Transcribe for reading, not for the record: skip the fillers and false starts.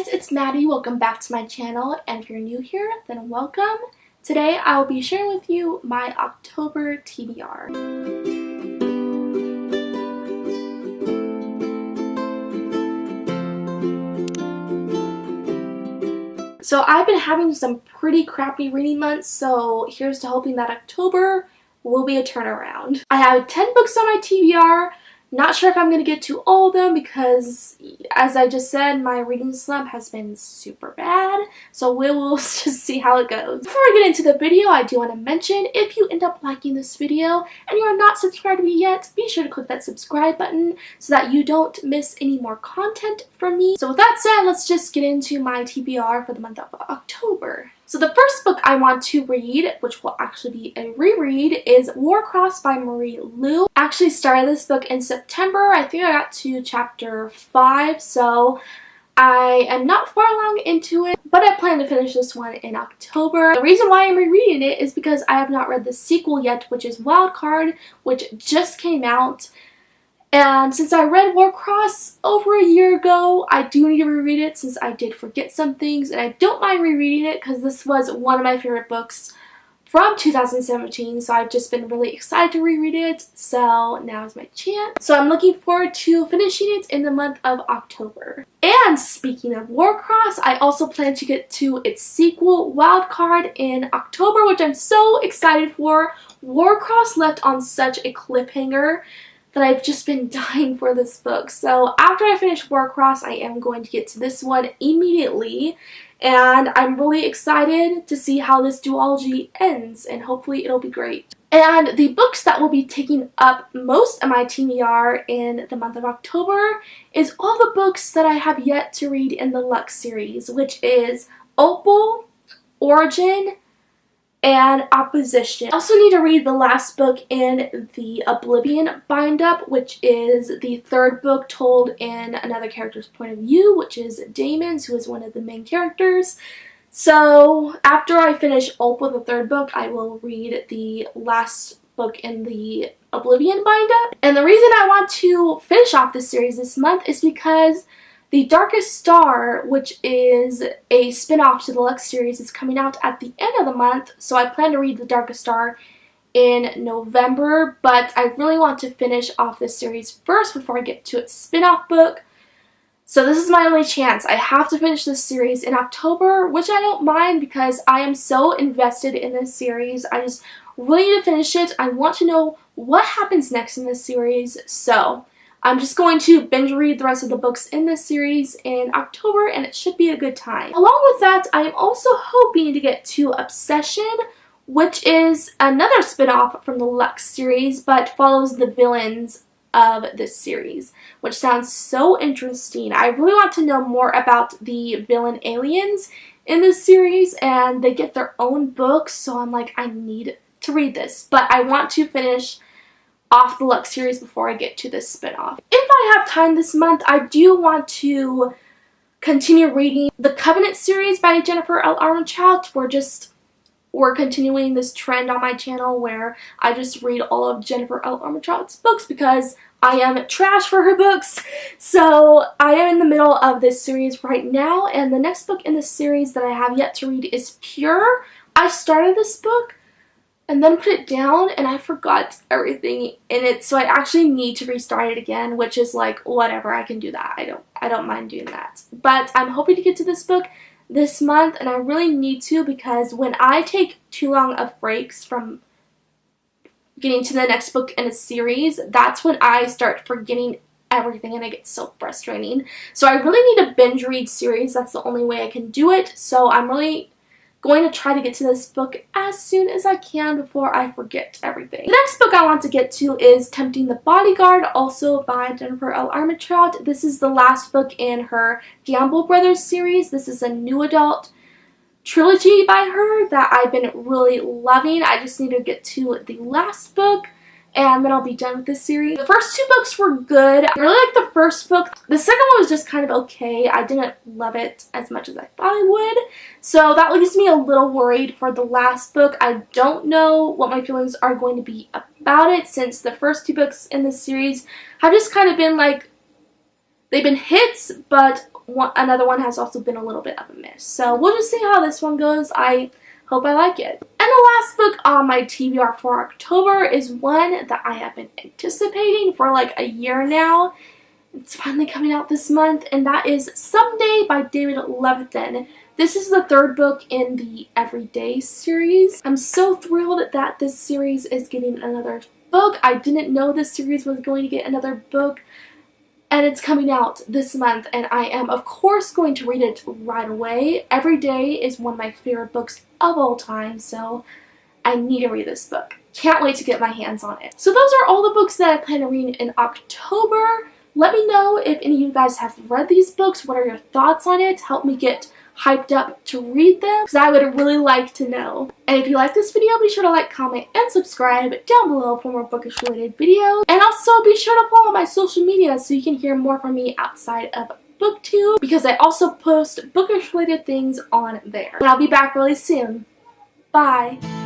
guys, it's Maddie. Welcome back to my channel, and if you're new here, then welcome. Today I will be sharing with you my October TBR. So I've been having some pretty crappy reading months, so here's to hoping that October will be a turnaround. I have 10 books on my TBR. Not sure if I'm going to get to all of them because, as I just said, my reading slump has been super bad. So we will just see how it goes. Before I get into the video, I do want to mention, if you end up liking this video and you are not subscribed to me yet, be sure to click that subscribe button so that you don't miss any more content from me. So with that said, let's just get into my TBR for the month of October. So the first book I want to read, which will actually be a reread, is Warcross by Marie Lu. I actually started this book in September. I think I got to chapter 5, so I am not far along into it, but I plan to finish this one in October. The reason why I'm rereading it is because I have not read the sequel yet, which is Wildcard, which just came out. And since I read Warcross over a year ago, I do need to reread it since I did forget some things, and I don't mind rereading it because this was one of my favorite books from 2017, so I've just been really excited to reread it, so now is my chance. So I'm looking forward to finishing it in the month of October. And speaking of Warcross, I also plan to get to its sequel, Wildcard, in October, which I'm so excited for. Warcross left on such a cliffhanger that I've just been dying for this book. So after I finish Warcross, I am going to get to this one immediately. And I'm really excited to see how this duology ends, and hopefully it'll be great. And the books that will be taking up most of my TBR in the month of October is all the books that I have yet to read in the Lux series, which is Opal, Origin, and Opposition. I also need to read the last book in the Oblivion bind-up, which is the third book told in another character's point of view, which is Damon's, who is one of the main characters. So after I finish Opal, the third book, I will read the last book in the Oblivion bind-up. And the reason I want to finish off this series this month is because The Darkest Star, which is a spin-off to the Lux series, is coming out at the end of the month, so I plan to read The Darkest Star in November, but I really want to finish off this series first before I get to its spin-off book. So this is my only chance. I have to finish this series in October, which I don't mind because I am so invested in this series. I just really need to finish it. I want to know what happens next in this series, so I'm just going to binge read the rest of the books in this series in October, and it should be a good time. Along with that, I am also hoping to get to Obsession, which is another spin-off from the Lux series, but follows the villains of this series, which sounds so interesting. I really want to know more about the villain aliens in this series, and they get their own books, so I'm like, I need to read this. But I want to finish off the Lux series before I get to this spin-off. If I have time this month, I do want to continue reading the Covenant series by Jennifer L. Armentrout. We're continuing this trend on my channel where I just read all of Jennifer L. Armentrout's books because I am trash for her books. So I am in the middle of this series right now, and the next book in this series that I have yet to read is Pure. I started this book and then put it down, and I forgot everything in it, so I actually need to restart it again, which is like, whatever, I can do that. I don't mind doing that. But I'm hoping to get to this book this month, and I really need to, because when I take too long of breaks from getting to the next book in a series, that's when I start forgetting everything, and it gets so frustrating. So I really need a binge read series. That's the only way I can do it, so I'm really going to try to get to this book as soon as I can before I forget everything. The next book I want to get to is Tempting the Bodyguard, also by Jennifer L. Armentrout. This is the last book in her Gamble Brothers series. This is a new adult trilogy by her that I've been really loving. I just need to get to the last book, and then I'll be done with this series. The first two books were good. I really liked the first book. The second one was just kind of okay. I didn't love it as much as I thought I would. So that leaves me a little worried for the last book. I don't know what my feelings are going to be about it, since the first two books in this series have just kind of been like, they've been hits, but another one has also been a little bit of a miss. So we'll just see how this one goes. I hope I like it. And the last book on my TBR for October is one that I have been anticipating for like a year now. It's finally coming out this month, and that is Someday by David Levithan. This is the third book in the Everyday series. I'm so thrilled that this series is getting another book. I didn't know this series was going to get another book, and it's coming out this month, and I am of course going to read it right away. Everyday is one of my favorite books of all time, so I need to read this book. Can't wait to get my hands on it. So those are all the books that I plan to read in October. Let me know if any of you guys have read these books. What are your thoughts on it? Help me get hyped up to read them, because I would really like to know. And if you like this video, be sure to like, comment, and subscribe down below for more bookish related videos. And also be sure to follow my social media so you can hear more from me outside of BookTube, because I also post bookish related things on there. And I'll be back really soon. Bye!